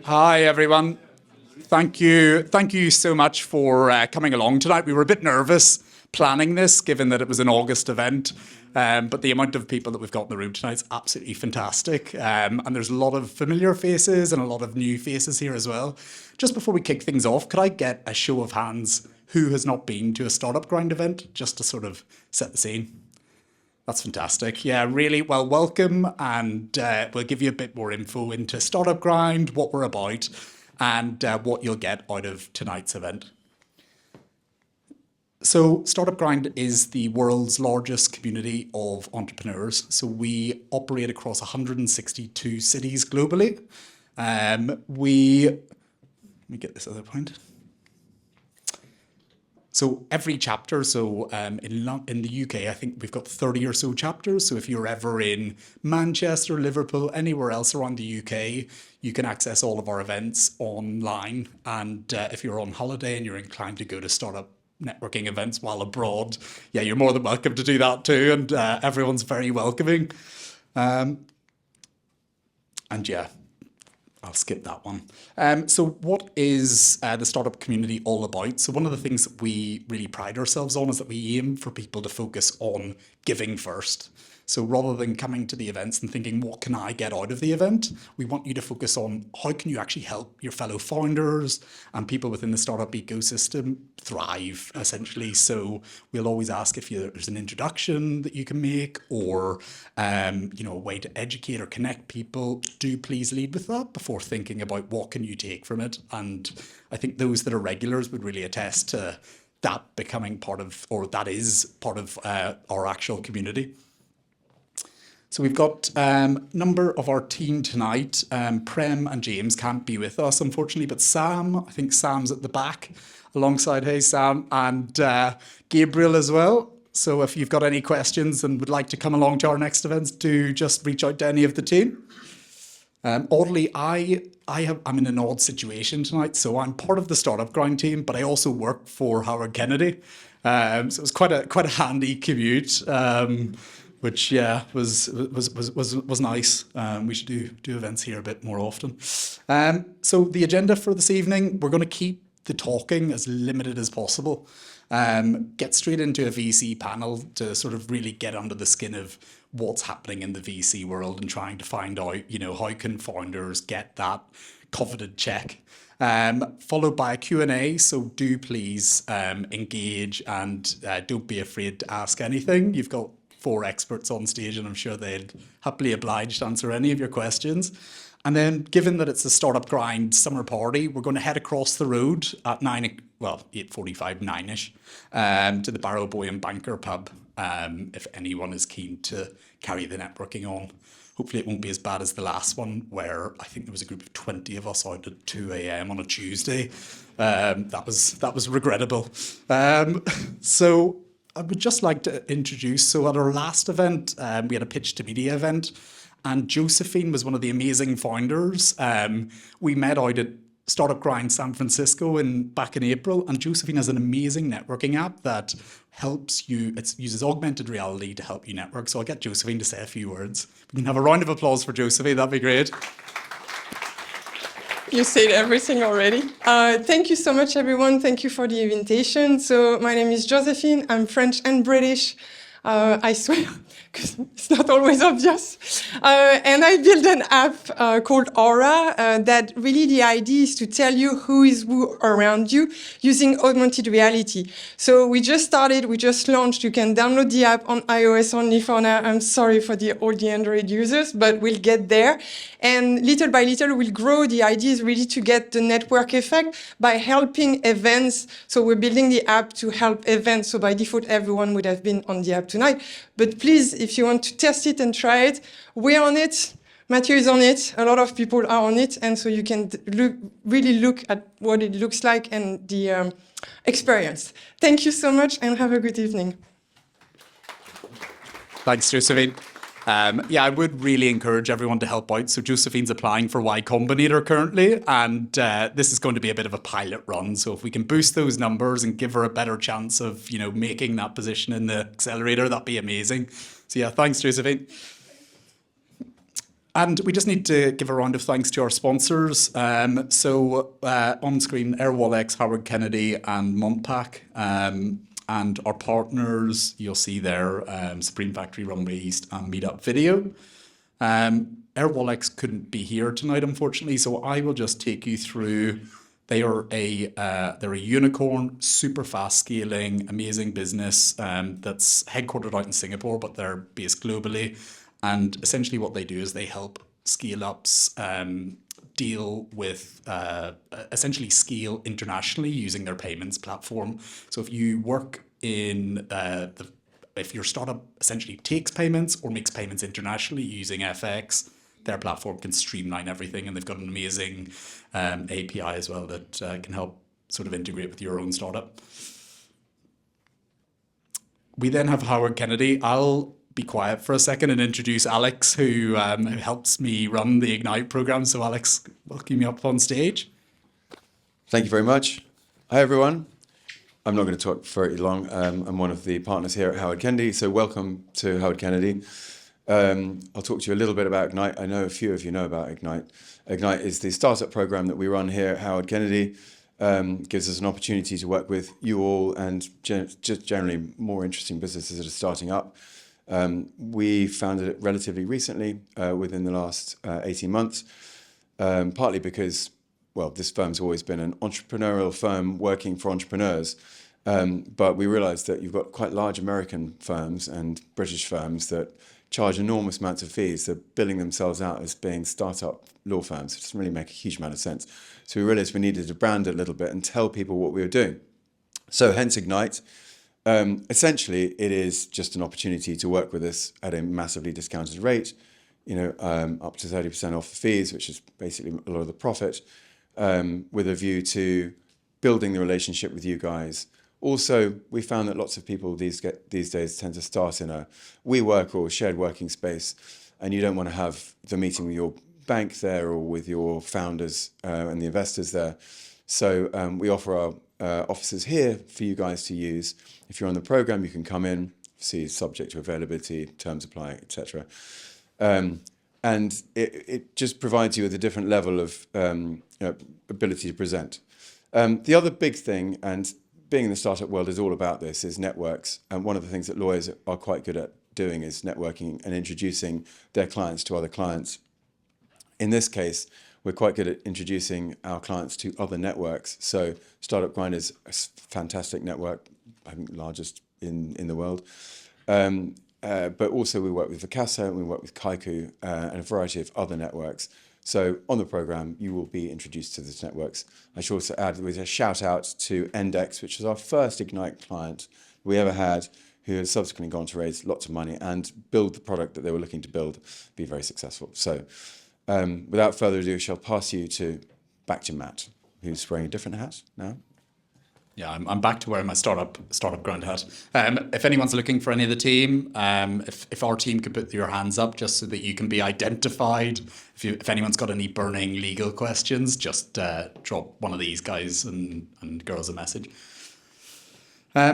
Hi, everyone. Thank you so much for coming along tonight. We were a bit nervous planning this, given that it was an August event, but the amount of people that we've got in the room tonight is absolutely fantastic. And there's a lot of familiar faces and a lot of new faces here as well. Just before we kick things off, could I get a show of hands who has not been to a Startup Grind event, just to sort of set the scene? That's fantastic. Yeah, really well, welcome. And we'll give you a bit more info into Startup Grind, what we're about, and what you'll get out of tonight's event. So Startup Grind is the world's largest community of entrepreneurs. So we operate across 162 cities globally. Let me get this other point. So every chapter, in the UK, I think we've got 30 or so chapters. So if you're ever in Manchester, Liverpool, anywhere else around the UK, you can access all of our events online. And if you're on holiday and you're inclined to go to startup networking events while abroad, yeah, you're more than welcome to do that too. And everyone's very welcoming. And yeah, I'll skip that one. So what is the startup community all about? So one of the things that we really pride ourselves on is that we aim for people to focus on giving first. So rather than coming to the events and thinking, what can I get out of the event? We want you to focus on how can you actually help your fellow founders and people within the startup ecosystem thrive, essentially. So we'll always ask if there's an introduction that you can make or a way to educate or connect people. Do please lead with that before thinking about what can you take from it. And I think those that are regulars would really attest to that becoming part of, or that is part of our actual community. So we've got a number of our team tonight. Prem and James can't be with us, unfortunately, but Sam, I think Sam's at the back alongside, hey, Sam, and Gabriel as well. So if you've got any questions and would like to come along to our next events, do just reach out to any of the team. Oddly, I'm in an odd situation tonight. So I'm part of the Startup Grind team, but I also work for Howard Kennedy. So it was quite a handy commute. Which was nice. We should do events here a bit more often. So the agenda for this evening, we're going to keep the talking as limited as possible. Get straight into a VC panel to sort of really get under the skin of what's happening in the VC world and trying to find out, how can founders get that coveted check. Followed by a Q&A, so do please engage and don't be afraid to ask anything. You've got 4 experts on stage, and I'm sure they'd happily oblige to answer any of your questions. And then, given that it's a Startup Grind summer party, we're going to head across the road at 8:45, 9ish, to the Barrow Boy and Banker pub, if anyone is keen to carry the networking on. Hopefully it won't be as bad as the last one, where I think there was a group of 20 of us out at 2 a.m. on a Tuesday. That was regrettable. So I would just like to introduce, so at our last event, we had a pitch to media event, and Josephine was one of the amazing founders. We met out at Startup Grind San Francisco back in April, and Josephine has an amazing networking app that helps you, it uses augmented reality to help you network. So I'll get Josephine to say a few words. We can have a round of applause for Josephine, that'd be great. You said everything already. Thank you so much, everyone. Thank you for the invitation. So my name is Josephine. I'm French and British. I swear, because it's not always obvious. And I built an app called Aura that really the idea is to tell you who is who around you using augmented reality. So we just launched. You can download the app on iOS only for now. I'm sorry for all the Android users, but we'll get there. And little by little, we'll grow. The idea is really to get the network effect by helping events. So we're building the app to help events. So by default, everyone would have been on the app tonight. But please, if you want to test it and try it, we're on it. Mathieu is on it. A lot of people are on it. And so you can really look at what it looks like and the experience. Thank you so much and have a good evening. Thanks, Josephine. I would really encourage everyone to help out. So Josephine's applying for Y Combinator currently, and this is going to be a bit of a pilot run. So if we can boost those numbers and give her a better chance of, making that position in the accelerator, that'd be amazing. So yeah, thanks, Josephine. And we just need to give a round of thanks to our sponsors. On screen, AirWallex, Howard Kennedy, and Montpac. And our partners, you'll see there, Supreme Factory, Runway East, and Meetup Video. AirWallex couldn't be here tonight, unfortunately, so I will just take you through. They're a unicorn, super fast scaling, amazing business that's headquartered out in Singapore, but they're based globally. And essentially what they do is they help scale-ups deal with, essentially scale internationally using their payments platform. So if you work in if your startup essentially takes payments or makes payments internationally using FX, their platform can streamline everything, and they've got an amazing API as well that can help sort of integrate with your own startup. We then have Howard Kennedy. I'll be quiet for a second and introduce Alex, who helps me run the Ignite program. So Alex, welcome you up on stage. Thank you very much. Hi, everyone. I'm not going to talk very long. I'm one of the partners here at Howard Kennedy, so welcome to Howard Kennedy. I'll talk to you a little bit about Ignite. I know a few of you know about Ignite. Ignite is the startup program that we run here at Howard Kennedy. Gives us an opportunity to work with you all and just generally more interesting businesses that are starting up. We founded it relatively recently, within the last 18 months, partly because, well, this firm's always been an entrepreneurial firm working for entrepreneurs. But we realized that you've got quite large American firms and British firms that charge enormous amounts of fees. They're billing themselves out as being startup law firms. It doesn't really make a huge amount of sense. So we realized we needed to brand it a little bit and tell people what we were doing. So hence Ignite. Essentially, it is just an opportunity to work with us at a massively discounted rate, up to 30% off the fees, which is basically a lot of the profit, with a view to building the relationship with you guys. Also, we found that lots of people these days tend to start in a WeWork or shared working space, and you don't want to have the meeting with your bank there or with your founders and the investors there. So we offer our offices here for you guys to use. If you're on the program, you can come in, see subject to availability, terms apply, etc. And it just provides you with a different level of ability to present. The other big thing, and being in the startup world is all about this, is networks. And one of the things that lawyers are quite good at doing is networking and introducing their clients to other clients. In this case, we're quite good at introducing our clients to other networks. So Startup Grind is a fantastic network, I think largest in the world. But also we work with Vicasso, and we work with Kaiku, and a variety of other networks. So on the program, you will be introduced to these networks. I should also add with a shout out to Endex, which was our first Ignite client we ever had, who has subsequently gone to raise lots of money and build the product that they were looking to build, be very successful. So without further ado, I shall pass you back to Matt, who's wearing a different hat now. Yeah, I'm back to wearing my startup Grind hat. If anyone's looking for any of the team, if our team could put your hands up just so that you can be identified. If anyone's got any burning legal questions, just drop one of these guys and girls a message.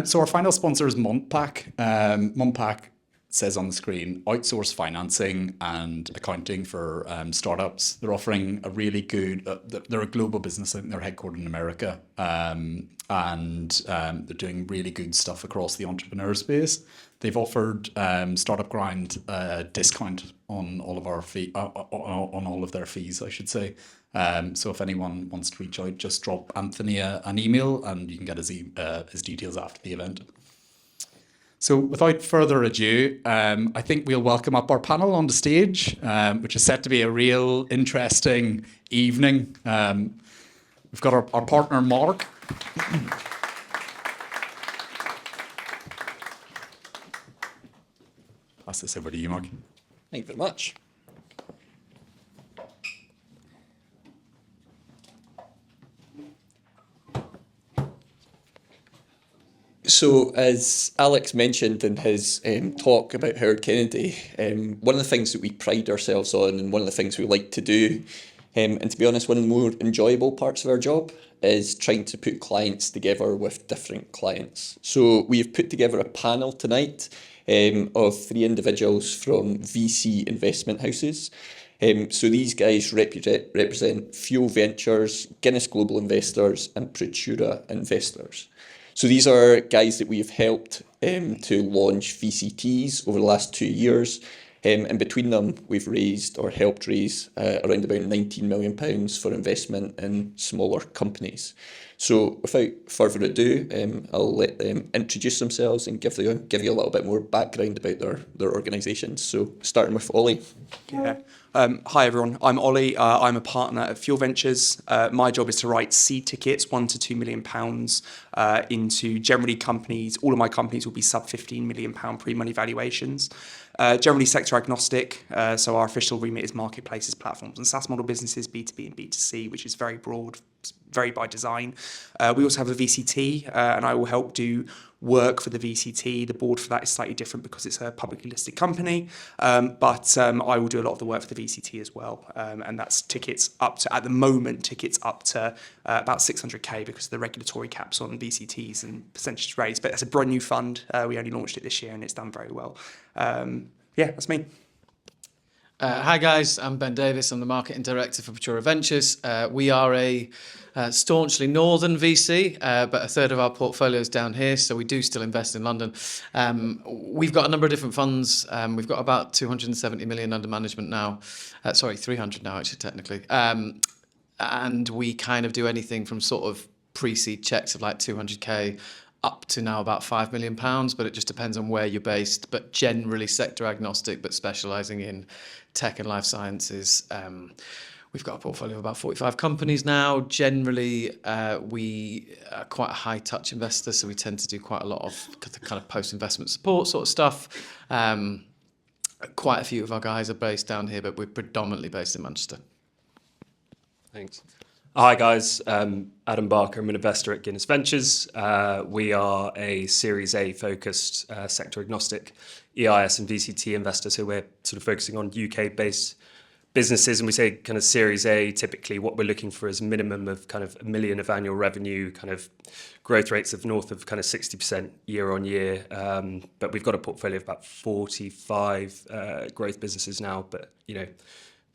So our final sponsor is Montpac. Montpac says on the screen, outsource financing and accounting for startups. They're offering a really good, they're a global business, I think they're headquartered in America, and they're doing really good stuff across the entrepreneur space. They've offered Startup Grind discount on all of our on all of their fees, I should say. So if anyone wants to reach out, just drop Anthony an email and you can get his details after the event. So without further ado, I think we'll welcome up our panel on the stage, which is set to be a real interesting evening. We've got our partner, Mark. Pass this over to you, Mark. Thank you very much. So, as Alex mentioned in his talk about Howard Kennedy, one of the things that we pride ourselves on and one of the things we like to do, and to be honest, one of the more enjoyable parts of our job is trying to put clients together with different clients. So we've put together a panel tonight of 3 individuals from VC investment houses. So these guys represent Fuel Ventures, Guinness Global Investors, and Praetura Investors. So these are guys that we have helped to launch VCTs over the last 2 years. And between them, we've raised or helped raise around about £19 million for investment in smaller companies. So without further ado, I'll let them introduce themselves and give you a little bit more background about their organisations. So starting with Ollie. Yeah. Hi everyone, I'm Ollie. I'm a partner at Fuel Ventures. My job is to write seed tickets, £1 to £2 million, into generally companies. All of my companies will be sub £15 million pre-money valuations. Generally sector agnostic, so our official remit is marketplaces, platforms and SaaS model businesses, B2B and B2C, which is very broad, very by design. We also have a VCT, and I will help do work for the VCT. The board for that is slightly different because it's a publicly listed company, but I will do a lot of the work for the VCT as well, and that's tickets up to, at the moment, tickets up to about 600k because of the regulatory caps on VCTs and percentage raised, but it's a brand new fund. We only launched it this year and it's done very well. Yeah, that's me. Hi guys, I'm Ben Davis. I'm the marketing director for Praetura Ventures. We are a staunchly northern VC, but a third of our portfolio is down here, so we do still invest in London. We've got a number of different funds. We've got about 270 million under management now. 300 now actually technically. And we kind of do anything from sort of pre-seed checks of like 200k up to now about £5 million, but it just depends on where you're based, but generally sector agnostic, but specialising in tech and life sciences. We've got a portfolio of about 45 companies now. Generally, we are quite a high-touch investor, so we tend to do quite a lot of kind of post-investment support sort of stuff. Quite a few of our guys are based down here, but we're predominantly based in Manchester. Thanks. Hi guys, Adam Barker. I'm an investor at Guinness Ventures. We are a Series A focused sector agnostic EIS and VCT investor, so we're sort of focusing on UK based businesses, and we say kind of Series A, typically what we're looking for is a minimum of kind of £1 million of annual revenue, kind of growth rates of north of kind of 60% year on year. But we've got a portfolio of about 45 growth businesses now, but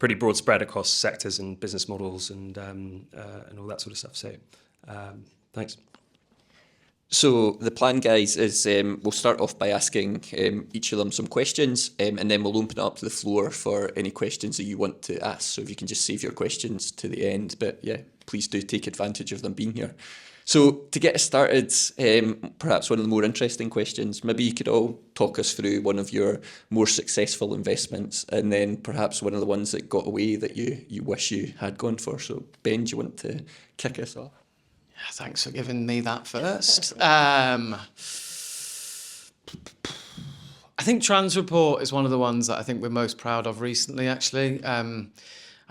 pretty broad spread across sectors and business models and all that sort of stuff. So thanks. So the plan, guys, is we'll start off by asking each of them some questions, and then we'll open it up to the floor for any questions that you want to ask. So if you can just save your questions to the end, but yeah, please do take advantage of them being here. So to get us started, perhaps one of the more interesting questions, maybe you could all talk us through one of your more successful investments, and then perhaps one of the ones that got away that you wish you had gone for. So Ben, do you want to kick us off? Yeah, thanks for giving me that first. I think Transreport is one of the ones that I think we're most proud of recently, actually.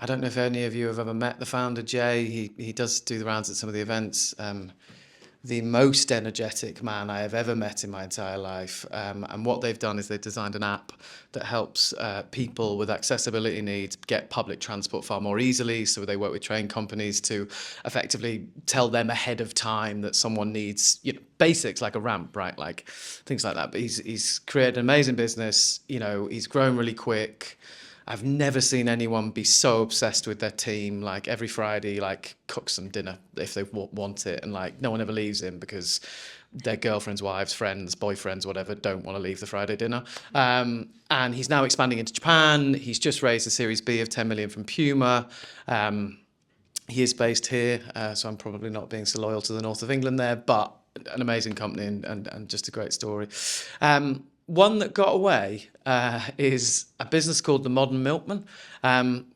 I don't know if any of you have ever met the founder, Jay. He does do the rounds at some of the events. The most energetic man I have ever met in my entire life. And what they've done is they've designed an app that helps people with accessibility needs get public transport far more easily. So they work with train companies to effectively tell them ahead of time that someone needs, basics like a ramp, right? Like things like that. But he's created an amazing business. He's grown really quick. I've never seen anyone be so obsessed with their team. Like every Friday, like cooks them dinner if they want it, and like no one ever leaves him because their girlfriends, wives, friends, boyfriends, whatever, don't want to leave the Friday dinner. And he's now expanding into Japan. He's just raised a Series B of 10 million from Puma. He is based here, so I'm probably not being so loyal to the north of England there, but an amazing company and just a great story. One that got away is a business called The Modern Milkman,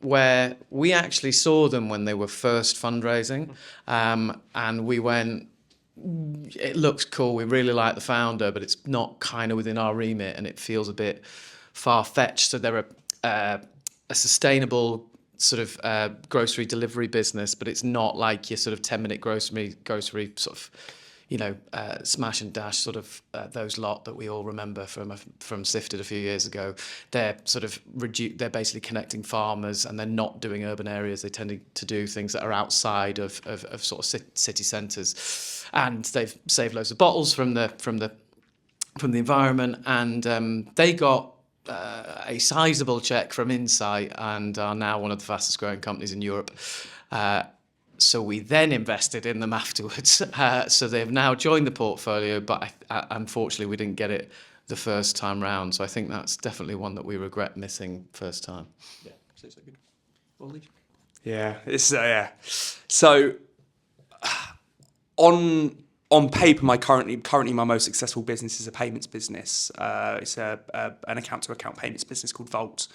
where we actually saw them when they were first fundraising, and we went, it looks cool, we really like the founder, but it's not kind of within our remit and it feels a bit far-fetched. So they're a sustainable sort of grocery delivery business, but it's not like your sort of 10-minute grocery sort of smash and dash sort of those lot that we all remember from Sifted a few years ago. They're sort of they're basically connecting farmers, and they're not doing urban areas. They tend to do things that are outside of sort of city centres, and they've saved loads of bottles from the environment. And they got a sizable check from Insight and are now one of the fastest growing companies in Europe. So we then invested in them afterwards. So they've now joined the portfolio, but unfortunately we didn't get it the first time round. So I think that's definitely one that we regret missing first time. Yeah, sounds like good. Ollie? Yeah, it's yeah. So on paper, currently my most successful business is a payments business. It's an account-to-account payments business called Volt,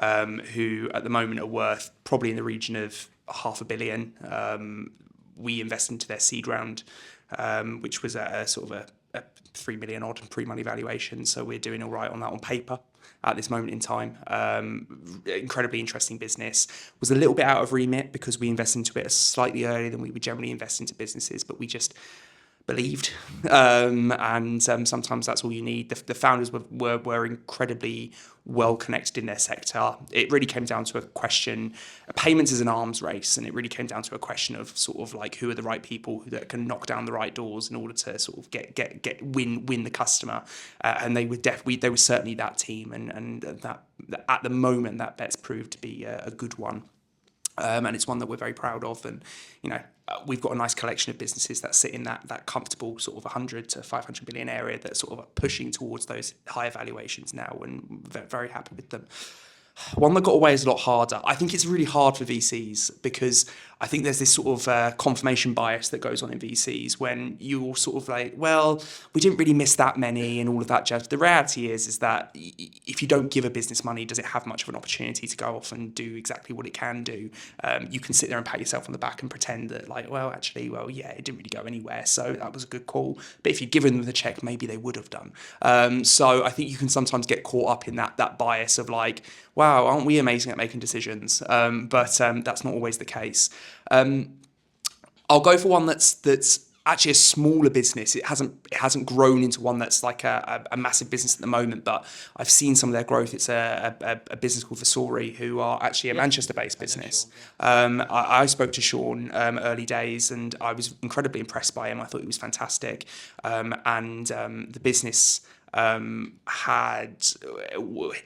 who at the moment are worth probably in the region of $500 million. We invested into their seed round, which was at a sort of a 3 million odd pre-money valuation. So we're doing all right on that on paper at this moment in time. Incredibly interesting business. Was a little bit out of remit because we invested into it slightly earlier than we would generally invest into businesses, but we just believed. And sometimes that's all you need. The founders were incredibly well connected in their sector. It really came down to a question. Payments is an arms race, and it really came down to a question of sort of like who are the right people that can knock down the right doors in order to sort of win the customer. And they were certainly that team, and that at the moment that bet's proved to be a good one. And it's one that we're very proud of, and we've got a nice collection of businesses that sit in that comfortable sort of 100 to 500 million area that sort of are pushing towards those higher valuations now, and very happy with them. One that got away is a lot harder. I think it's really hard for VCs because I think there's this sort of confirmation bias that goes on in VCs when you're sort of like, well, we didn't really miss that many and all of that jazz. The reality is that if you don't give a business money, does it have much of an opportunity to go off and do exactly what it can do? You can sit there and pat yourself on the back and pretend that like, well, yeah, it didn't really go anywhere, so that was a good call. But if you'd given them the check, maybe they would have done. So I think you can sometimes get caught up in that bias of like, wow, aren't we amazing at making decisions? But that's not always the case. I'll go for one that's actually a smaller business. It hasn't grown into one that's like a massive business at the moment, but I've seen some of their growth. It's a business called Vasori, who are actually a Manchester-based business. I spoke to Sean early days, and I was incredibly impressed by him. I thought he was fantastic, and the business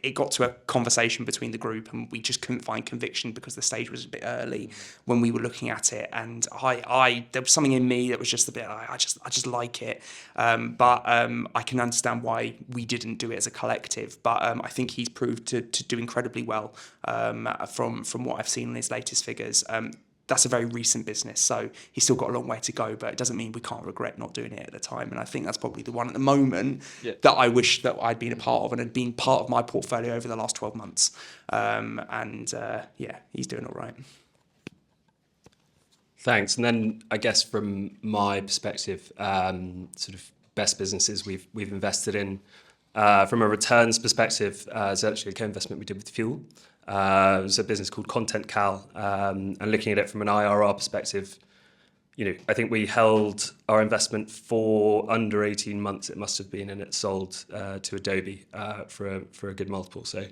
it got to a conversation between the group, and we just couldn't find conviction because the stage was a bit early when we were looking at it, and there was something in me that was just a bit I just like it, but I can understand why we didn't do it as a collective, but I think he's proved to do incredibly well from what I've seen in his latest figures. That's a very recent business, so he's still got a long way to go, but it doesn't mean we can't regret not doing it at the time. And I think that's probably the one at the moment that I wish that I'd been a part of and had been part of my portfolio over the last 12 months. Yeah, he's doing all right. Thanks. And then I guess from my perspective, sort of best businesses we've invested in, from a returns perspective, is actually a co-investment we did with Fuel. It was a business called Content Cal, and looking at it from an IRR perspective, I think we held our investment for under 18 months. It must have been, and it sold to Adobe for a good multiple. So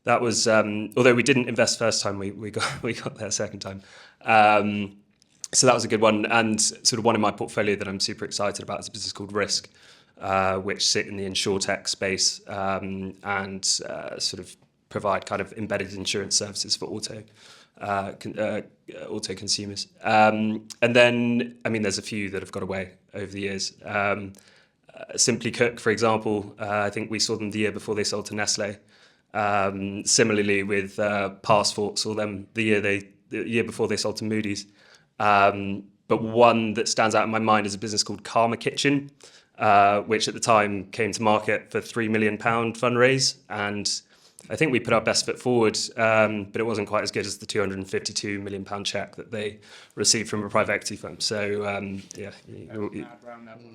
that was, although we didn't invest first time, we got there second time. So that was a good one, and sort of one in my portfolio that I'm super excited about is a business called Risk, which sit in the insurtech space and sort of provide kind of embedded insurance services for auto consumers. And then, I mean, there's a few that have got away over the years. Simply Cook, for example, I think we saw them the year before they sold to Nestle. Similarly with Passport, saw them the year before they sold to Moody's. But one that stands out in my mind is a business called Karma Kitchen, which at the time came to market for £3 million fundraise, and I think we put our best foot forward, but it wasn't quite as good as the £252 million check that they received from a private equity firm. So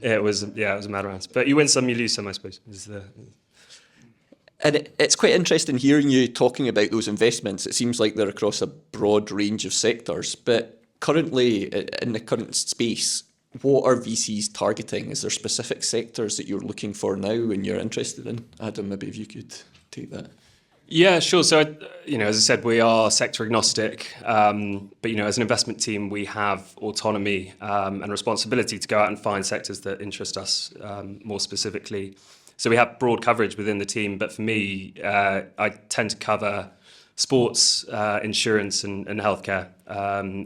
it was a mad round. But you win some, you lose some, I suppose. And it's quite interesting hearing you talking about those investments. It seems like they're across a broad range of sectors, but currently in the current space, what are VCs targeting? Is there specific sectors that you're looking for now and you're interested in? Adam, maybe if you could take that. Yeah, sure. So, as I said, we are sector agnostic, but, as an investment team, we have autonomy and responsibility to go out and find sectors that interest us more specifically. So we have broad coverage within the team, but for me, I tend to cover sports, insurance, and healthcare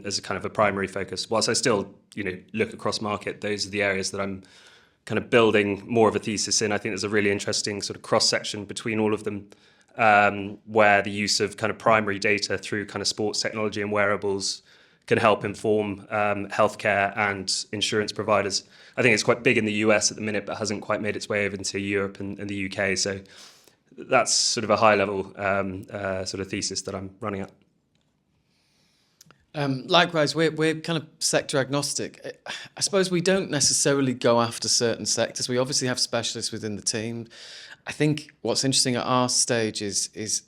as a kind of a primary focus. Whilst I still, look across market, those are the areas that I'm kind of building more of a thesis in. I think there's a really interesting sort of cross section between all of them, where the use of kind of primary data through kind of sports technology and wearables can help inform healthcare and insurance providers. I think it's quite big in the US at the minute, but hasn't quite made its way over into Europe and the UK. So that's sort of a high level sort of thesis that I'm running at. Likewise, we're kind of sector agnostic. I suppose we don't necessarily go after certain sectors. We obviously have specialists within the team. I think what's interesting at our stage is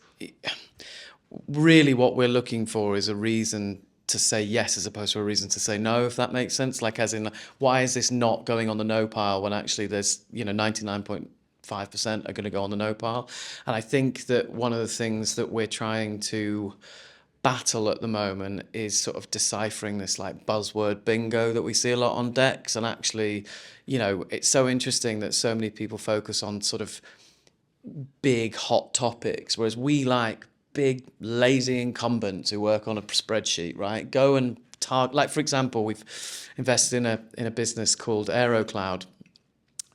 really what we're looking for is a reason to say yes as opposed to a reason to say no, if that makes sense. Like as in, why is this not going on the no pile when actually there's 99.5% are going to go on the no pile? And I think that one of the things that we're trying to battle at the moment is sort of deciphering this like buzzword bingo that we see a lot on decks. And actually, it's so interesting that so many people focus on sort of big hot topics, whereas we like big lazy incumbents who work on a spreadsheet, right? Go and target, like for example, we've invested in a business called AeroCloud,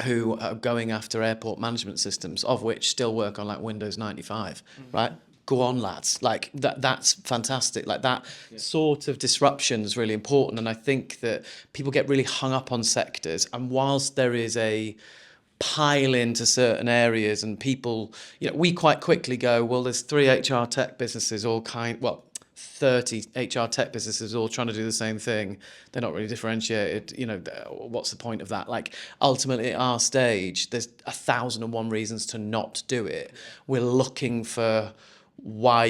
who are going after airport management systems, of which still work on like Windows 95, right? Go on, lads. Like that's fantastic. Like that sort of disruption is really important. And I think that people get really hung up on sectors. And whilst there is a pile into certain areas and people, we quite quickly go, well, there's 3 HR tech businesses 30 HR tech businesses all trying to do the same thing. They're not really differentiated. What's the point of that? Like ultimately at our stage, there's 1,001 reasons to not do it. We're looking for why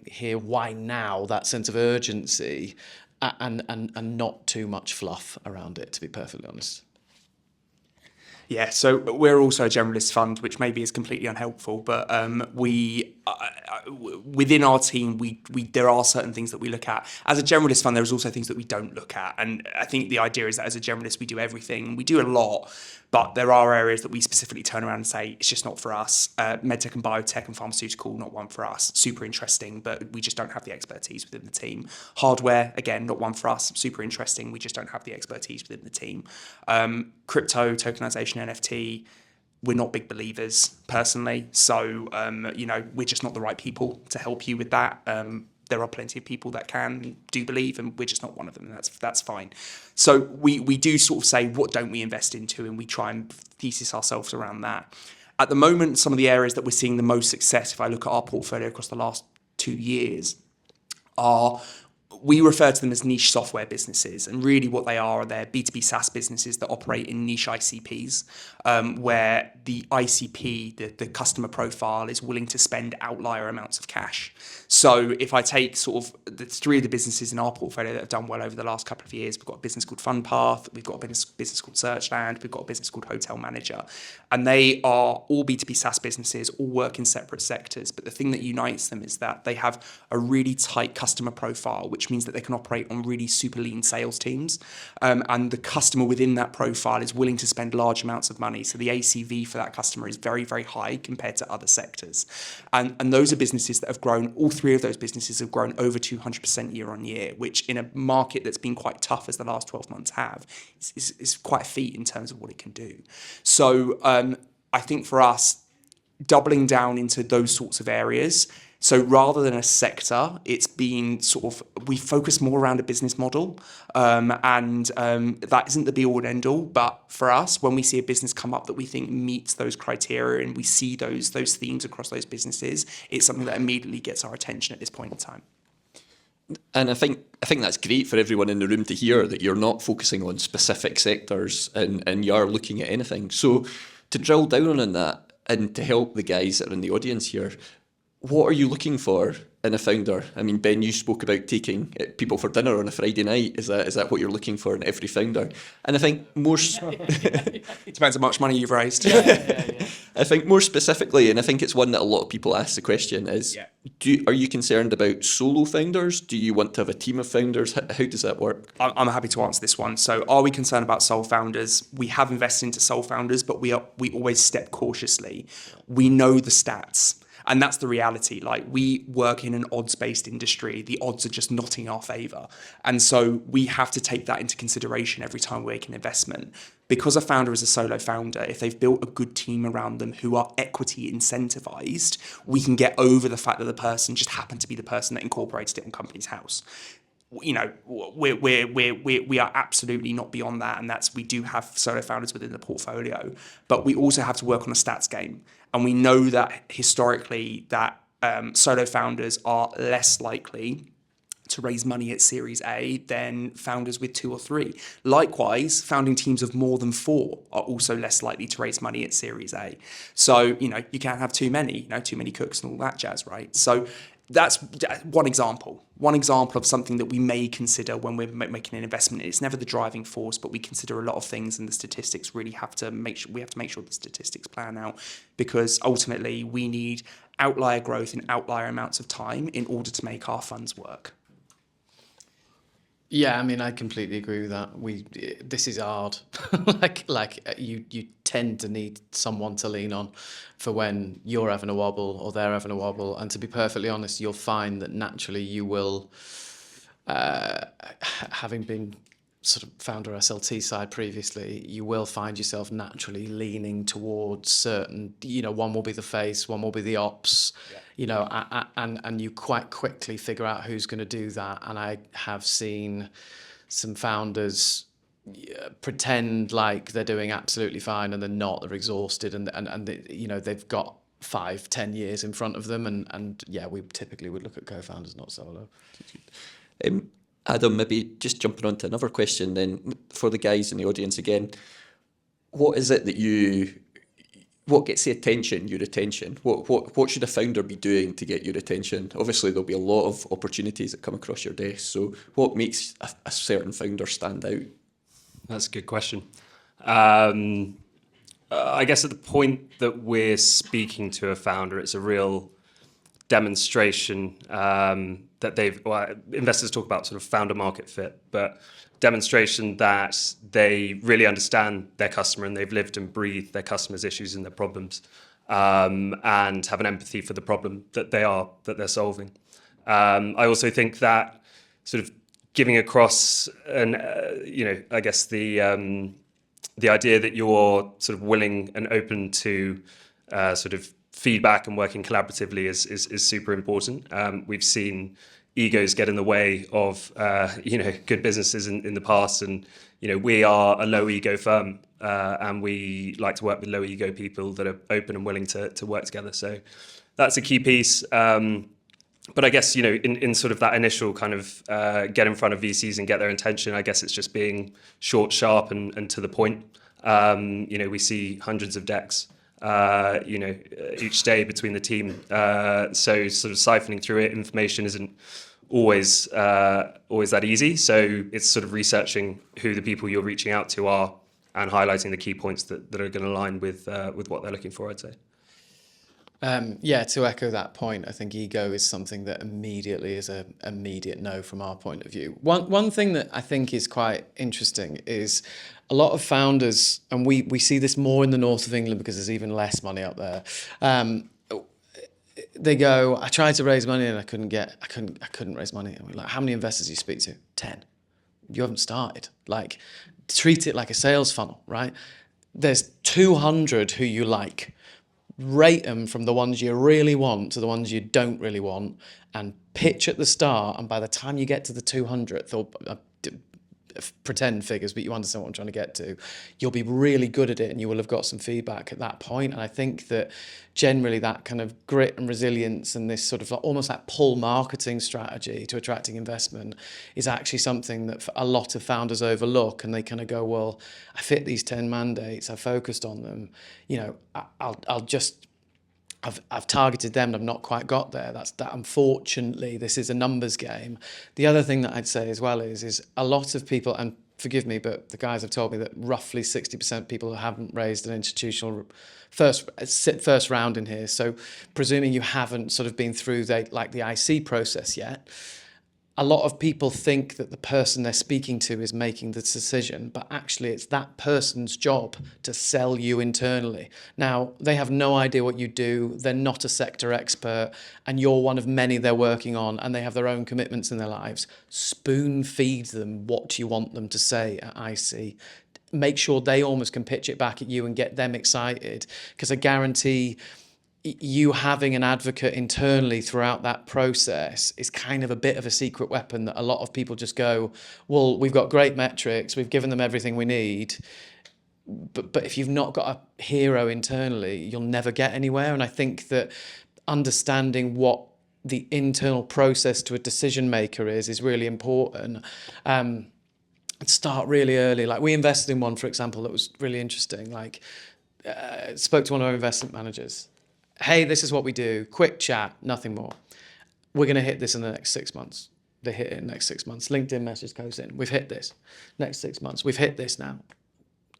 here, why now, that sense of urgency and not too much fluff around it, to be perfectly honest. Yeah, so we're also a generalist fund, which maybe is completely unhelpful, but we within our team, there are certain things that we look at. As a generalist fund, there's also things that we don't look at, and I think the idea is that as a generalist, we do everything. We do a lot, but there are areas that we specifically turn around and say, it's just not for us. Medtech and biotech and pharmaceutical, not one for us. Super interesting, but we just don't have the expertise within the team. Hardware, again, not one for us. Super interesting, we just don't have the expertise within the team. Crypto, tokenization, NFT, we're not big believers personally. So, we're just not the right people to help you with that. There are plenty of people that do believe, and we're just not one of them. And that's fine. So we do sort of say, what don't we invest into? And we try and thesis ourselves around that. At the moment, some of the areas that we're seeing the most success, if I look at our portfolio across the last 2 years, we refer to them as niche software businesses. And really what they are, they're B2B SaaS businesses that operate in niche ICPs, where the ICP, the customer profile, is willing to spend outlier amounts of cash. So if I take sort of the 3 of the businesses in our portfolio that have done well over the last couple of years, we've got a business called FunPath, we've got a business called Searchland, we've got a business called Hotel Manager. And they are all B2B SaaS businesses, all work in separate sectors. But the thing that unites them is that they have a really tight customer profile, which means that they can operate on really super lean sales teams. And the customer within that profile is willing to spend large amounts of money. So the ACV for that customer is very, very high compared to other sectors. And those are businesses that have grown, all 3 of those businesses have grown over 200% year on year, which in a market that's been quite tough as the last 12 months have, is quite a feat in terms of what it can do. So I think for us, doubling down into those sorts of areas, so rather than a sector, it's been sort of, we focus more around a business model, and that isn't the be all and end all. But for us, when we see a business come up that we think meets those criteria and we see those themes across those businesses, it's something that immediately gets our attention at this point in time. And I think that's great for everyone in the room to hear, that you're not focusing on specific sectors and you are looking at anything. So to drill down on that and to help the guys that are in the audience here, what are you looking for in a founder? I mean, Ben, you spoke about taking people for dinner on a Friday night. Is that what you're looking for in every founder? And I think It depends how much money you've raised. I think more specifically, and I think it's one that a lot of people ask the question is, are you concerned about solo founders? Do you want to have a team of founders? How does that work? I'm happy to answer this one. So are we concerned about sole founders? We have invested into sole founders, but we always step cautiously. We know the stats. And that's the reality. Like, we work in an odds-based industry. The odds are just not in our favour. And so we have to take that into consideration every time we make an investment. Because a founder is a solo founder, if they've built a good team around them who are equity incentivized, we can get over the fact that the person just happened to be the person that incorporated it on Company's House. You know, we are absolutely not beyond that, and we do have solo founders within the portfolio, but we also have to work on a stats game, and we know that historically that solo founders are less likely to raise money at Series A than founders with 2 or 3. Likewise, founding teams of more than 4 are also less likely to raise money at Series A. So, you know, you can't have too many cooks and all that jazz, right? So that's one example of something that we may consider when we're making an investment. It's never the driving force, but we consider a lot of things, and the statistics really have to make sure the statistics plan out, because ultimately we need outlier growth in outlier amounts of time in order to make our funds work. Yeah, I mean, I completely agree with that. This is hard. You tend to need someone to lean on for when you're having a wobble or they're having a wobble. And to be perfectly honest, you'll find that naturally you will, having been sort of founder SLT side previously, you will find yourself naturally leaning towards certain, one will be the face, one will be the ops, and you quite quickly figure out who's going to do that. And I have seen some founders pretend like they're doing absolutely fine and they're not, they're exhausted and they've got 5-10 years in front of them. And we typically would look at co-founders, not solo. Adam, maybe just jumping on to another question then for the guys in the audience again. What is it what gets the attention, your attention? What should a founder be doing to get your attention? Obviously, there'll be a lot of opportunities that come across your desk. So what makes a certain founder stand out? That's a good question. I guess at the point that we're speaking to a founder, it's a real demonstration that investors talk about sort of founder market fit, but demonstration that they really understand their customer and they've lived and breathed their customers' issues and their problems, and have an empathy for the problem that they're solving. I also think that sort of giving across I guess the idea that you're sort of willing and open to sort of feedback and working collaboratively is super important. We've seen egos get in the way of good businesses in the past, and we are a low ego firm, and we like to work with low ego people that are open and willing to work together. So that's a key piece. But I guess in sort of that initial kind of get in front of VCs and get their attention, I guess it's just being short, sharp, and to the point. We see hundreds of decks each day between the team. So sort of siphoning through it, information isn't always that easy. So it's sort of researching who the people you're reaching out to are and highlighting the key points that are going to align with what they're looking for, I'd say. To echo that point, I think ego is something that immediately is an immediate no from our point of view. One thing that I think is quite interesting is a lot of founders, and we see this more in the north of England because there's even less money up there. They go, I tried to raise money and I couldn't raise money. And we're like, how many investors do you speak to? 10. You haven't started. Like, treat it like a sales funnel, right? There's 200 who you like. Rate them from the ones you really want to the ones you don't really want, and pitch at the start. And by the time you get to the 200th, or pretend figures, but you understand what I'm trying to get to, you'll be really good at it and you will have got some feedback at that point. And I think that generally that kind of grit and resilience and this sort of almost that pull marketing strategy to attracting investment is actually something that a lot of founders overlook, and they kind of go, well, I fit these 10 mandates, I focused on them, I'll just I've targeted them and I've not quite got there. That unfortunately, this is a numbers game. The other thing that I'd say as well is a lot of people, and forgive me, but the guys have told me that roughly 60% of people haven't raised an institutional first round in here. So presuming you haven't sort of been through the IC process yet, a lot of people think that the person they're speaking to is making the decision, but actually it's that person's job to sell you internally. Now, they have no idea what you do, they're not a sector expert, and you're one of many they're working on, and they have their own commitments in their lives. Spoon feed them what you want them to say at IC. Make sure they almost can pitch it back at you and get them excited, because I guarantee you having an advocate internally throughout that process is kind of a bit of a secret weapon that a lot of people just go, well, we've got great metrics, we've given them everything we need. But if you've not got a hero internally, you'll never get anywhere. And I think that understanding what the internal process to a decision maker is really important. Start really early. Like we invested in one, for example, that was really interesting. Like spoke to one of our investment managers. Hey, this is what we do. Quick chat, nothing more. We're going to hit this in the next 6 months. They hit it in the next 6 months. LinkedIn message goes in. We've hit this. Next 6 months. We've hit this now.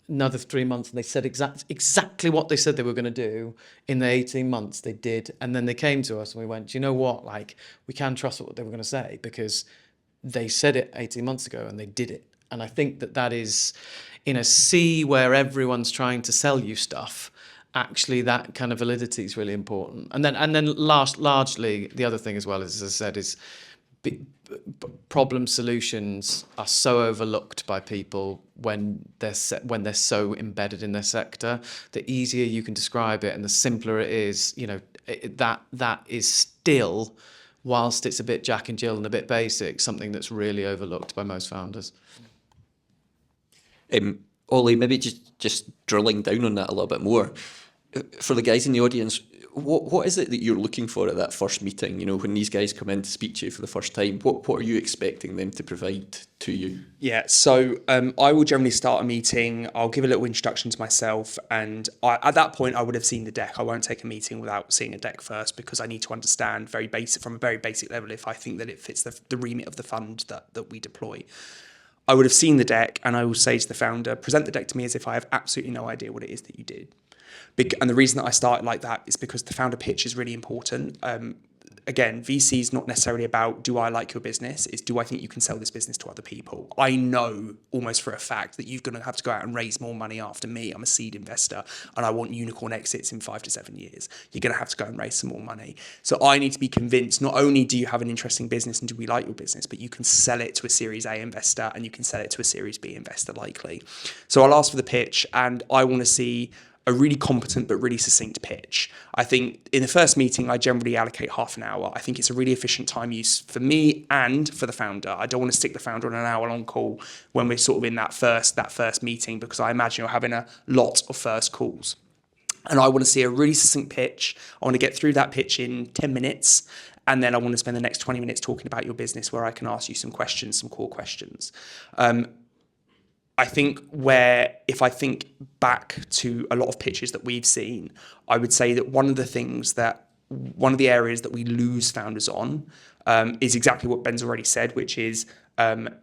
Another 3 months. And they said exactly what they said they were going to do in the 18 months. They did. And then they came to us and we went, do you know what? Like, we can trust what they were going to say because they said it 18 months ago and they did it. And I think that is in a sea where everyone's trying to sell you stuff. Actually, that kind of validity is really important. And then largely, the other thing as well, as I said, is problem solutions are so overlooked by people when they're so embedded in their sector. The easier you can describe it and the simpler it is, that is still, whilst it's a bit Jack and Jill and a bit basic, something that's really overlooked by most founders. Ollie, maybe just drilling down on that a little bit more. For the guys in the audience, what is it that you're looking for at that first meeting? You know, when these guys come in to speak to you for the first time, what are you expecting them to provide to you? Yeah, so I will generally start a meeting. I'll give a little introduction to myself, and at that point, I would have seen the deck. I won't take a meeting without seeing a deck first because I need to understand from a very basic level if I think that it fits the remit of the fund that we deploy. I would have seen the deck, and I will say to the founder, present the deck to me as if I have absolutely no idea what it is that you did. And the reason that I started like that is because the founder pitch is really important. Again, VC is not necessarily about, do I like your business? It's, do I think you can sell this business to other people? I know almost for a fact that you're going to have to go out and raise more money after me. I'm a seed investor and I want unicorn exits in 5 to 7 years. You're going to have to go and raise some more money. So I need to be convinced, not only do you have an interesting business and do we like your business, but you can sell it to a Series A investor and you can sell it to a Series B investor likely. So I'll ask for the pitch and I want to see a really competent but really succinct pitch. I think in the first meeting, I generally allocate half an hour. I think it's a really efficient time use for me and for the founder. I don't want to stick the founder on an hour-long call when we're sort of in that first meeting because I imagine you're having a lot of first calls. And I want to see a really succinct pitch. I want to get through that pitch in 10 minutes. And then I want to spend the next 20 minutes talking about your business where I can ask you some questions, some core questions. I think if I think back to a lot of pitches that we've seen, I would say that one of the areas that we lose founders on is exactly what Ben's already said, which is the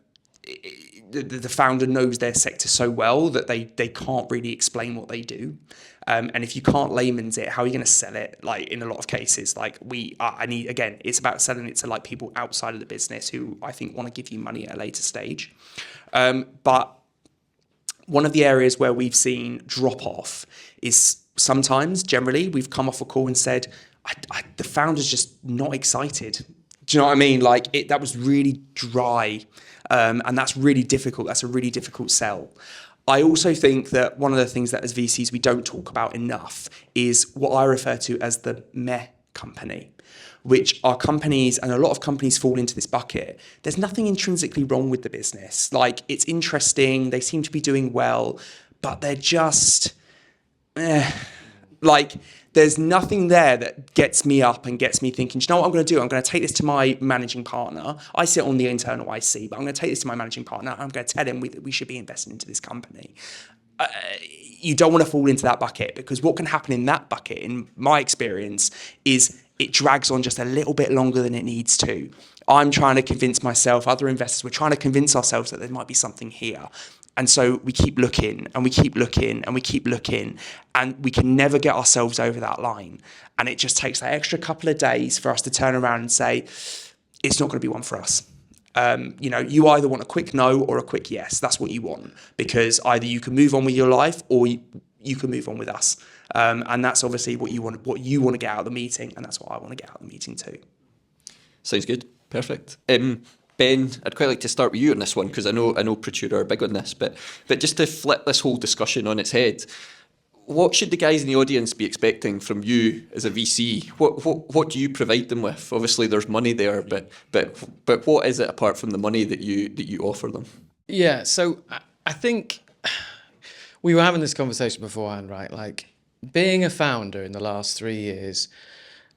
founder knows their sector so well that they can't really explain what they do. And if you can't layman's it, how are you going to sell it? Like in a lot of cases, it's about selling it to like people outside of the business who I think want to give you money at a later stage. But one of the areas where we've seen drop off is generally, we've come off a call and said, the founder's just not excited. Do you know what I mean? Like that was really dry. And that's really difficult. That's a really difficult sell. I also think that one of the things that as VCs we don't talk about enough is what I refer to as the meh company, which are companies, and a lot of companies fall into this bucket. There's nothing intrinsically wrong with the business. Like, it's interesting, they seem to be doing well, but they're just, there's nothing there that gets me up and gets me thinking, do you know what I'm going to do? I'm going to take this to my managing partner. I sit on the internal IC, but I'm going to take this to my managing partner. I'm going to tell him we should be investing into this company. you don't want to fall into that bucket, because what can happen in that bucket, in my experience, is it drags on just a little bit longer than it needs to. I'm trying to convince myself, other investors, we're trying to convince ourselves that there might be something here. And so we keep looking and we keep looking and we keep looking, and we can never get ourselves over that line. And it just takes that extra couple of days for us to turn around and say, it's not going to be one for us. You either want a quick no or a quick yes. That's what you want, because either you can move on with your life or you can move on with us. And that's obviously what you want to get out of the meeting, and that's what I want to get out of the meeting too. Sounds good. Perfect. Ben, I'd quite like to start with you on this one, because I know Praetura are big on this, but just to flip this whole discussion on its head, what should the guys in the audience be expecting from you as a VC? What do you provide them with? Obviously, there's money there, but what is it apart from the money that you offer them? Yeah, so I think we were having this conversation beforehand, right? Like, being a founder in the last 3 years,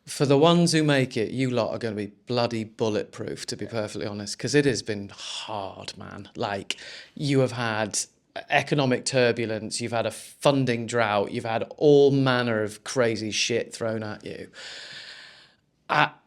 for the ones who make it, you lot are going to be bloody bulletproof, to be perfectly honest, because it has been hard, man. Like, you have had economic turbulence, you've had a funding drought, you've had all manner of crazy shit thrown at you.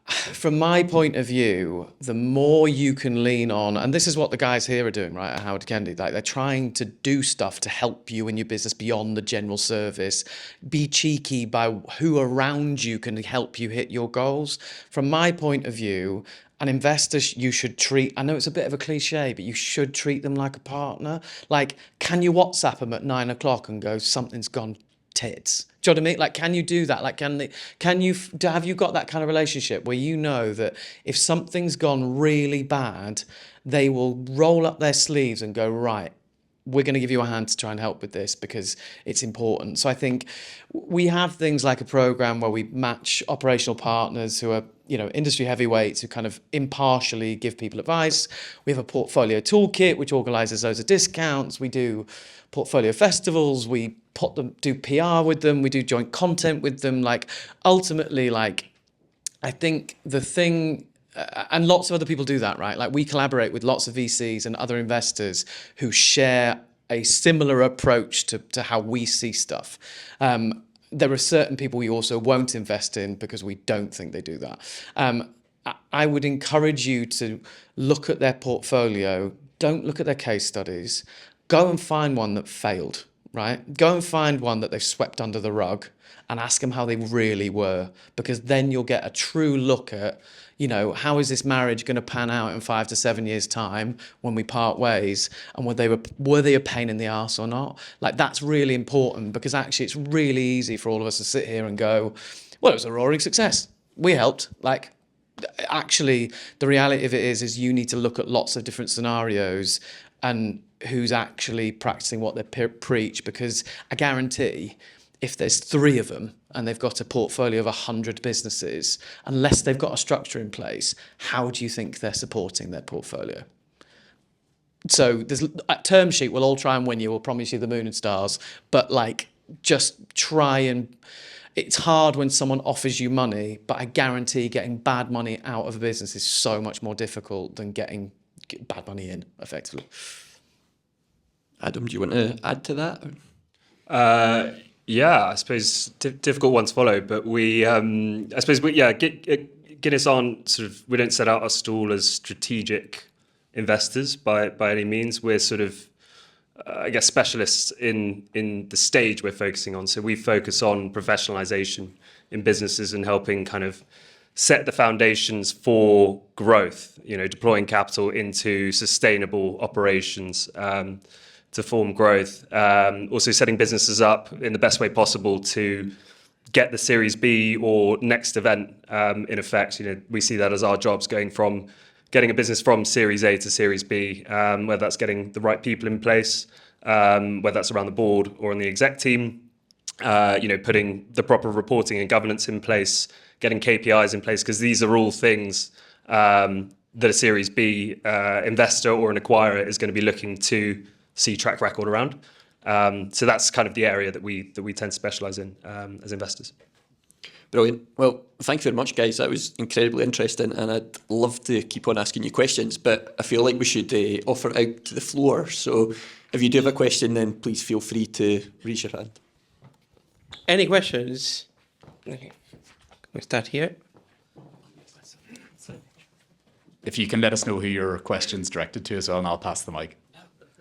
From my point of view, the more you can lean on, and this is what the guys here are doing, right, at Howard Kennedy, like, they're trying to do stuff to help you in your business beyond the general service. Be cheeky by who around you can help you hit your goals. From my point of view, an investor you should treat, I know it's a bit of a cliche, but you should treat them like a partner. Like, can you WhatsApp them at 9 o'clock and go, something's gone tits? Do you know what I mean? Like, can you do that? Like, have you got that kind of relationship where you know that if something's gone really bad, they will roll up their sleeves and go, right, we're going to give you a hand to try and help with this because it's important. So I think we have things like a program where we match operational partners who are, industry heavyweights who kind of impartially give people advice. We have a portfolio toolkit which organises loads of discounts. We do portfolio festivals. We do PR with them. We do joint content with them. Like, ultimately, like, I think the thing, and lots of other people do that, right? Like, we collaborate with lots of VCs and other investors who share a similar approach to how we see stuff. There are certain people we also won't invest in because we don't think they do that. I would encourage you to look at their portfolio. Don't look at their case studies. Go and find one that failed, right? Go and find one that they've swept under the rug and ask them how they really were, because then you'll get a true look at, how is this marriage going to pan out in 5 to 7 years' time when we part ways, and were they a pain in the arse or not? Like, that's really important, because actually it's really easy for all of us to sit here and go, well, it was a roaring success. We helped. Like, actually, the reality of it is you need to look at lots of different scenarios and who's actually practicing what they preach, because I guarantee if there's 3 of them and they've got a portfolio of 100 businesses, unless they've got a structure in place, how do you think they're supporting their portfolio? So a term sheet will all try and win you, will promise you the moon and stars, but like, just try and, it's hard when someone offers you money, but I guarantee getting bad money out of a business is so much more difficult than getting bad money in, effectively. Adam, do you want to add to that? Yeah, I suppose difficult one to follow, but Guinness aren't we don't set out our stall as strategic investors by any means. We're sort of, specialists in the stage we're focusing on. So we focus on professionalization in businesses and helping kind of set the foundations for growth, deploying capital into sustainable operations, to form growth, also setting businesses up in the best way possible to get the Series B or next event, in effect. We see that as our jobs, getting a business from Series A to Series B, whether that's getting the right people in place, whether that's around the board or on the exec team, putting the proper reporting and governance in place, getting KPIs in place, because these are all things that a Series B investor or an acquirer is going to be looking to see track record around. So that's kind of the area that we tend to specialize in as investors. Brilliant. Well, thank you very much, guys. That was incredibly interesting, and I'd love to keep on asking you questions, but I feel like we should offer it out to the floor. So if you do have a question, then please feel free to raise your hand. Any questions? Okay. We start here. If you can let us know who your question's directed to as well, and I'll pass the mic.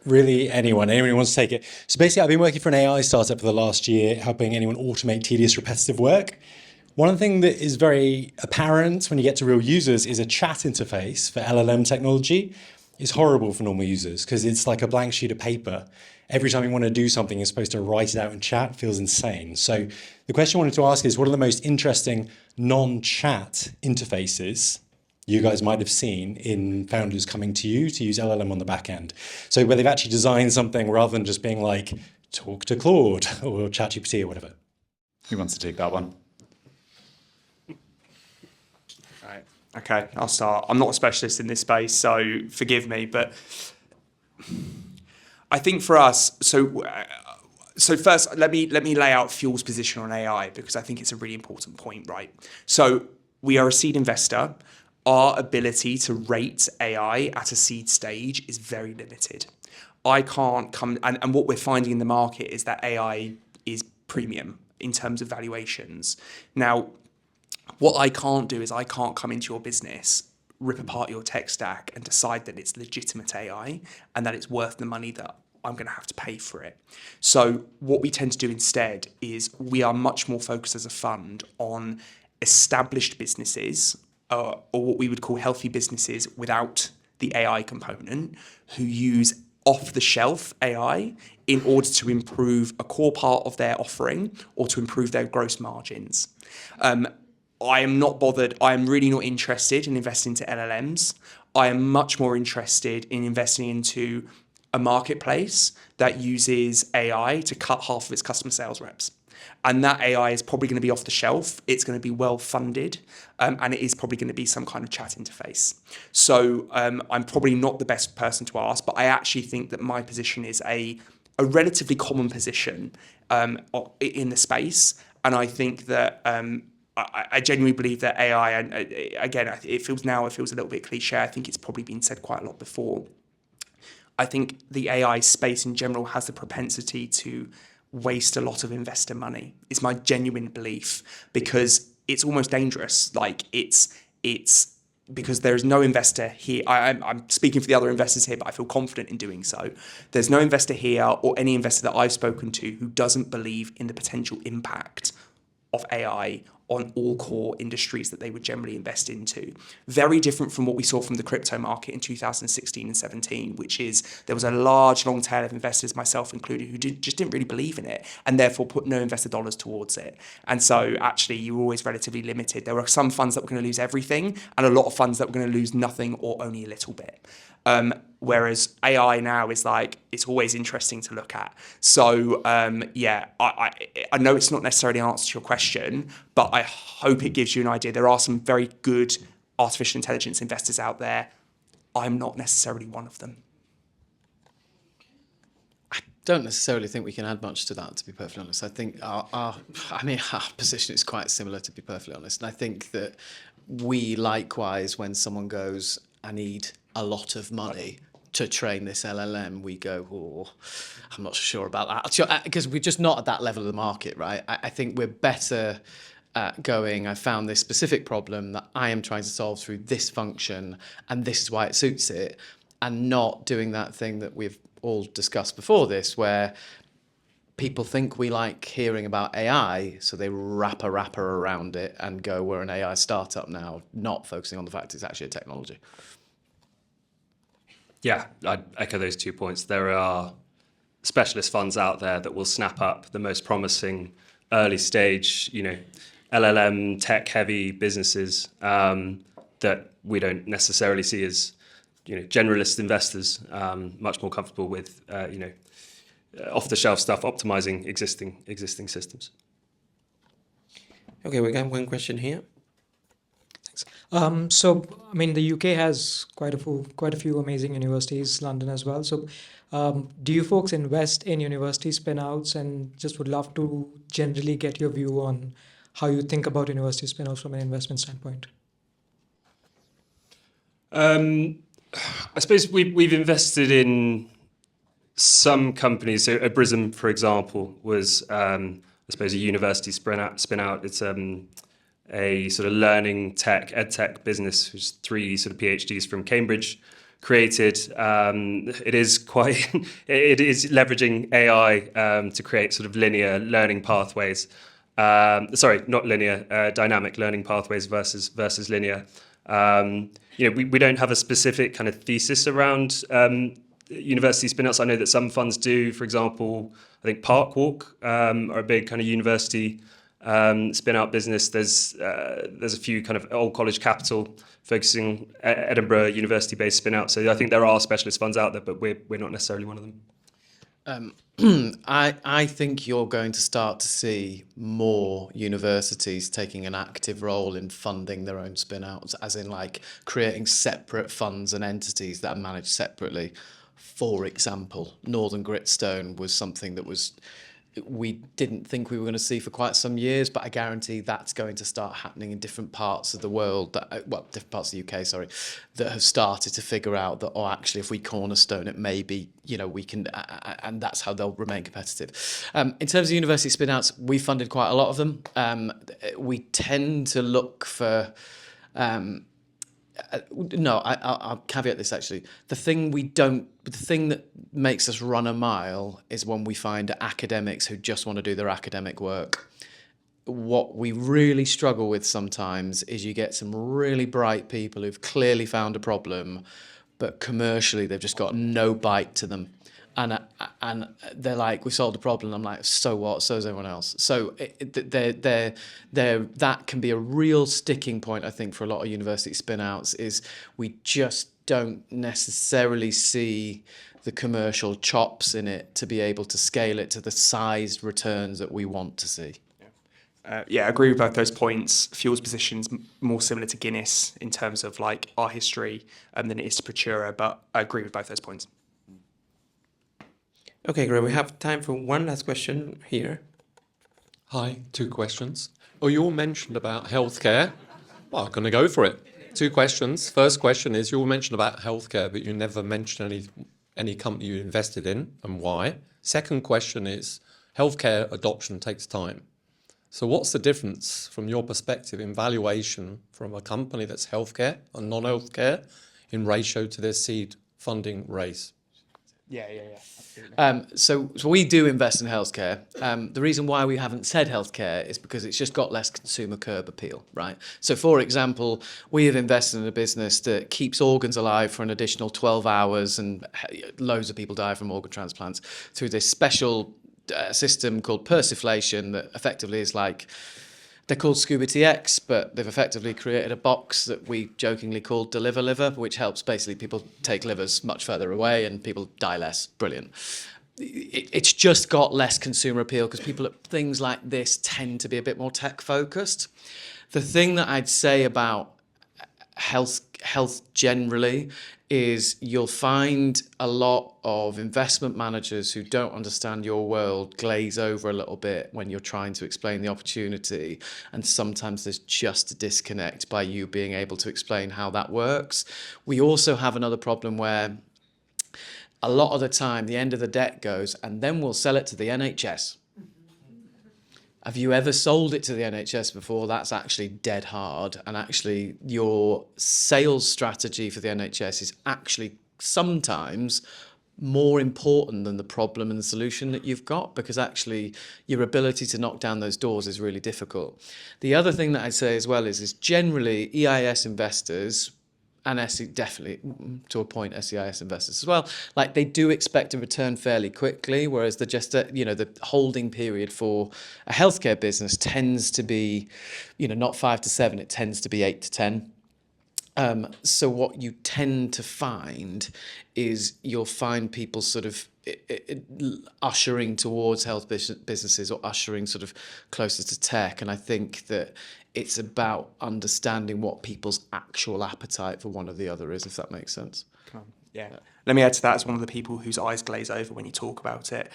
Really, anyone who wants to take it. So basically, I've been working for an AI startup for the last year, helping anyone automate tedious, repetitive work. One thing that is very apparent when you get to real users is a chat interface for LLM technology is horrible for normal users because it's like a blank sheet of paper. Every time you want to do something, you're supposed to write it out in chat. It feels insane. So the question I wanted to ask is, what are the most interesting non-chat interfaces you guys might have seen in founders coming to you to use LLM on the back end? So where they've actually designed something rather than just being like, talk to Claude or ChatGPT or whatever. Who wants to take that one? Right. Okay, I'll start. I'm not a specialist in this space, so forgive me, but I think for us, so first, let me lay out Fuel's position on AI because I think it's a really important point, right? So we are a seed investor. Our ability to rate AI at a seed stage is very limited. I can't come, and what we're finding in the market is that AI is premium in terms of valuations. Now, what I can't do is I can't come into your business, rip apart your tech stack and decide that it's legitimate AI and that it's worth the money that I'm going to have to pay for it. So what we tend to do instead is we are much more focused as a fund on established businesses or what we would call healthy businesses without the AI component who use off-the-shelf AI in order to improve a core part of their offering or to improve their gross margins. I am not bothered. I am really not interested in investing into LLMs. I am much more interested in investing into a marketplace that uses AI to cut half of its customer sales reps. And that AI is probably going to be off the shelf. It's going to be well funded, and it is probably going to be some kind of chat interface. So I'm probably not the best person to ask, but I actually think that my position is a relatively common position in the space. And I think that I genuinely believe that AI, and again, it feels a little bit cliche. I think it's probably been said quite a lot before. I think the AI space in general has the propensity to waste a lot of investor money. It's my genuine belief because it's almost dangerous. Like it's because there is no investor here. I'm speaking for the other investors here, but I feel confident in doing so. There's no investor here or any investor that I've spoken to who doesn't believe in the potential impact of AI on all core industries that they would generally invest into. Very different from what we saw from the crypto market in 2016 and 17, which is there was a large long tail of investors, myself included, who just didn't really believe in it and therefore put no investor dollars towards it. And so actually you were always relatively limited. There were some funds that were going to lose everything and a lot of funds that were going to lose nothing or only a little bit. Whereas AI now is like, it's always interesting to look at. So yeah, I know it's not necessarily an answer to your question, but I hope it gives you an idea. There are some very good artificial intelligence investors out there. I'm not necessarily one of them. I don't necessarily think we can add much to that, to be perfectly honest. I think our position is quite similar, to be perfectly honest. And I think that we likewise, when someone goes, I need a lot of money to train this LLM, we go, oh, I'm not sure about that. Because we're just not at that level of the market, right? I think we're better at going, I found this specific problem that I am trying to solve through this function, and this is why it suits it, and not doing that thing that we've all discussed before this, where people think we like hearing about AI, so they wrap a wrapper around it and go, we're an AI startup now, not focusing on the fact it's actually a technology. Yeah, I'd echo those 2 points. There are specialist funds out there that will snap up the most promising early stage, LLM tech heavy businesses that we don't necessarily see as, generalist investors, much more comfortable with, off the shelf stuff, optimizing existing systems. Okay, we got one question here. So, I mean, the UK has quite a few amazing universities, London as well. So, do you folks invest in university spin-outs? And just would love to generally get your view on how you think about university spin-offs from an investment standpoint? I suppose we've invested in some companies. So Abrism, for example, was I suppose a university spin out. It's a sort of learning tech, ed tech business, who's 3 sort of PhDs from Cambridge created. It is quite, it is leveraging AI to create sort of linear learning pathways. Sorry, not linear, dynamic learning pathways versus linear. We don't have a specific kind of thesis around university spin-outs. I know that some funds do. For example, I think Parkwalk are a big kind of university spin-out business. There's a few kind of old college capital focusing Edinburgh university-based spin-out. So I think there are specialist funds out there, but we're not necessarily one of them. I think you're going to start to see more universities taking an active role in funding their own spin-outs, as in like creating separate funds and entities that are managed separately. For example, Northern Gritstone was something that we didn't think we were going to see for quite some years, but I guarantee that's going to start happening in different parts of the world, different parts of the UK, sorry, that have started to figure out that, actually, if we cornerstone it, maybe, we can, and that's how they'll remain competitive. In terms of university spin-outs, we funded quite a lot of them. We tend to look for... I'll caveat this actually. The thing that makes us run a mile is when we find academics who just want to do their academic work. What we really struggle with sometimes is you get some really bright people who've clearly found a problem, but commercially they've just got no bite to them. And they're like, we solved the problem. I'm like, so what? So is everyone else. So that can be a real sticking point, I think, for a lot of university spin-outs, is we just don't necessarily see the commercial chops in it to be able to scale it to the sized returns that we want to see. I agree with both those points. Fuel's position's more similar to Guinness in terms of like our history than it is to Praetura, but I agree with both those points. Okay, great. We have time for one last question here. Hi, 2 questions. You all mentioned about healthcare. Well, I'm going to go for it. 2 questions. First question is, you all mentioned about healthcare, but you never mentioned any company you invested in and why. Second question is, healthcare adoption takes time. So what's the difference from your perspective in valuation from a company that's healthcare and non-healthcare in ratio to their seed funding raise? Yeah. So we do invest in healthcare. The reason why we haven't said healthcare is because it's just got less consumer curb appeal, right? So, for example, we have invested in a business that keeps organs alive for an additional 12 hours, and loads of people die from organ transplants through this special system called persiflation that effectively is like... They're called Scuba TX, but they've effectively created a box that we jokingly called Deliver Liver, which helps basically people take livers much further away and people die less. Brilliant. It's just got less consumer appeal because people at things like this tend to be a bit more tech focused. The thing that I'd say about health generally is you'll find a lot of investment managers who don't understand your world glaze over a little bit when you're trying to explain the opportunity, and sometimes there's just a disconnect by you being able to explain how that works. We also have another problem where a lot of the time the end of the debt goes and then we'll sell it to the NHS. Have you ever sold it to the NHS before? That's actually dead hard. And actually your sales strategy for the NHS is actually sometimes more important than the problem and the solution that you've got, because actually your ability to knock down those doors is really difficult. The other thing that I'd say as well is generally EIS investors, and definitely to a point SEIS investors as well, like they do expect a return fairly quickly, whereas the holding period for a healthcare business tends to be, not 5 to 7, it tends to be 8 to 10. So what you tend to find is you'll find people sort of ushering towards health businesses or ushering sort of closer to tech. And I think that it's about understanding what people's actual appetite for one or the other is, if that makes sense. Yeah. Let me add to that as one of the people whose eyes glaze over when you talk about it.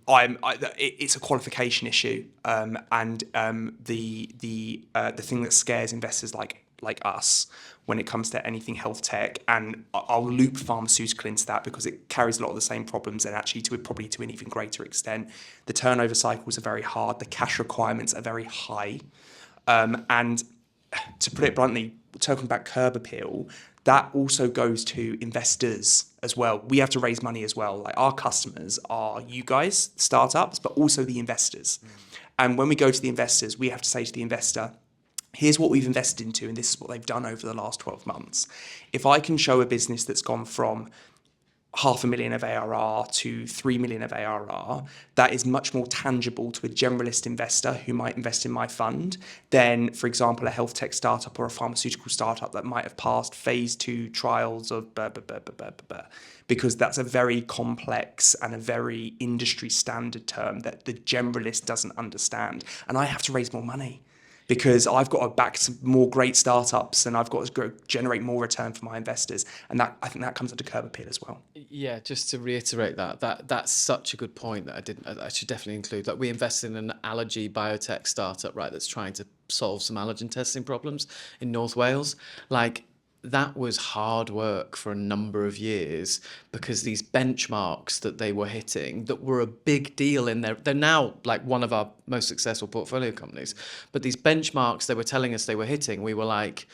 it's a qualification issue, and the thing that scares investors like us when it comes to anything health tech, and I'll loop pharmaceutical into that because it carries a lot of the same problems, and actually probably to an even greater extent. The turnover cycles are very hard, the cash requirements are very high, and to put it bluntly, talking about curb appeal, that also goes to investors as well. We have to raise money as well. Like, our customers are you guys, startups, but also the investors. And when we go to the investors, we have to say to the investor, here's what we've invested into, and this is what they've done over the last 12 months. If I can show a business that's gone from 500,000 of ARR to 3 million of ARR, that is much more tangible to a generalist investor who might invest in my fund than, for example, a health tech startup or a pharmaceutical startup that might have passed phase 2 trials of because that's a very complex and a very industry standard term that the generalist doesn't understand. And I have to raise more money, because I've got to back some more great startups and I've got to generate more return for my investors. And that, I think that comes under curb appeal as well. Yeah, just to reiterate that's such a good point that I should definitely include. Like, we invested in an allergy biotech startup, right, that's trying to solve some allergen testing problems in North Wales. Like, that was hard work for a number of years, because these benchmarks that they were hitting that were a big deal in there, they're now like one of our most successful portfolio companies, but these benchmarks they were telling us they were hitting, we were like,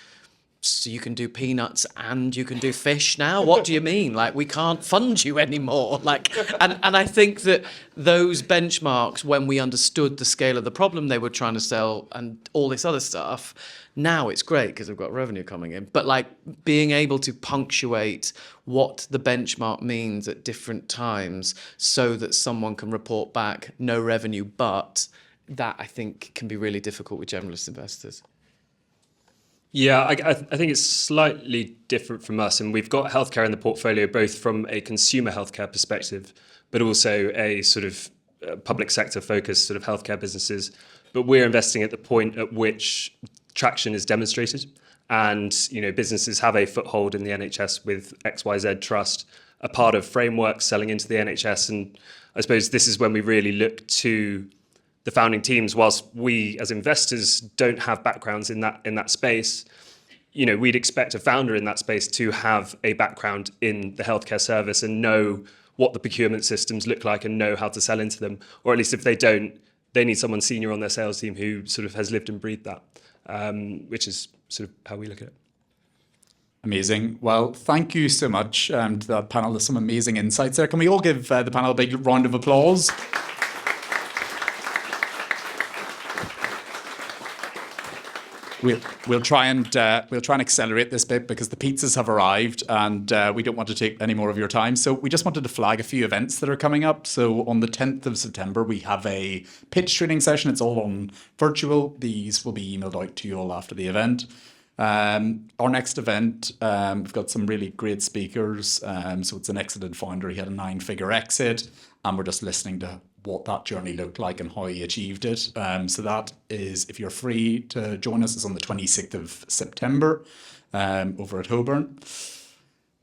so you can do peanuts and you can do fish now? What do you mean? Like, we can't fund you anymore. Like, and I think that those benchmarks, when we understood the scale of the problem they were trying to sell and all this other stuff, now it's great because we've got revenue coming in. But like, being able to punctuate what the benchmark means at different times so that someone can report back no revenue, but that, I think, can be really difficult with generalist investors. Yeah, I think it's slightly different from us, and we've got healthcare in the portfolio both from a consumer healthcare perspective, but also a sort of public sector focused sort of healthcare businesses. But we're investing at the point at which traction is demonstrated, and businesses have a foothold in the NHS with XYZ Trust, a part of frameworks selling into the NHS, and I suppose this is when we really look to the founding teams. Whilst we as investors don't have backgrounds in that space, we'd expect a founder in that space to have a background in the healthcare service and know what the procurement systems look like and know how to sell into them, or at least if they don't, they need someone senior on their sales team who sort of has lived and breathed that, which is sort of how we look at it. Amazing. Well, thank you so much to that panel. There's some amazing insights there. Can we all give the panel a big round of applause? We'll try and accelerate this bit because the pizzas have arrived and we don't want to take any more of your time. So we just wanted to flag a few events that are coming up. So on the 10th of September, we have a pitch training session. It's all on virtual. These will be emailed out to you all after the event. Our next event, we've got some really great speakers. So it's an exited founder. He had a 9-figure exit, and we're just listening to what that journey looked like and how he achieved it. So that is, if you're free to join us, it's on the 26th of September over at Holborn.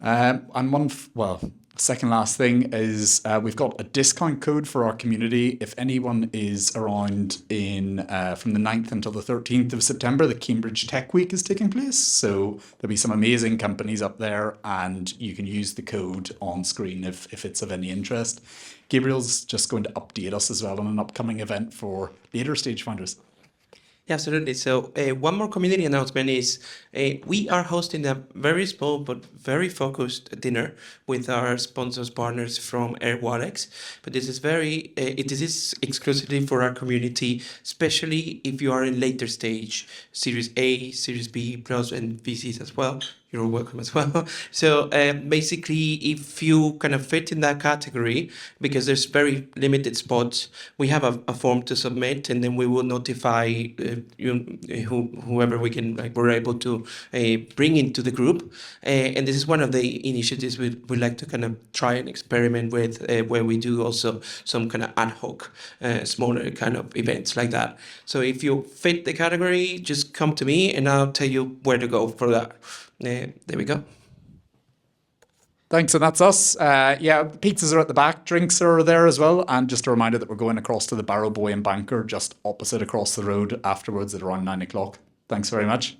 And second last thing is we've got a discount code for our community. If anyone is around from the 9th until the 13th of September, the Cambridge Tech Week is taking place. So there'll be some amazing companies up there, and you can use the code on screen if it's of any interest. Gabriel's just going to update us as well on an upcoming event for later stage founders. Yeah, absolutely. So one more community announcement is we are hosting a very small but very focused dinner with our sponsors, partners from AirWallex. But this is this is exclusively for our community, especially if you are in later stage, Series A, Series B, plus, and VCs as well. You're welcome as well. So basically, if you kind of fit in that category, because there's very limited spots, we have a form to submit, and then we will notify whoever we're able to bring into the group. And this is one of the initiatives we like to kind of try and experiment with, where we do also some kind of ad hoc, smaller kind of events like that. So if you fit the category, just come to me, and I'll tell you where to go for that. There we go. Thanks, and that's us. Yeah, pizzas are at the back, drinks are there as well, and just a reminder that we're going across to the Barrow Boy and Banker just opposite across the road afterwards at around 9 o'clock. Thanks very much.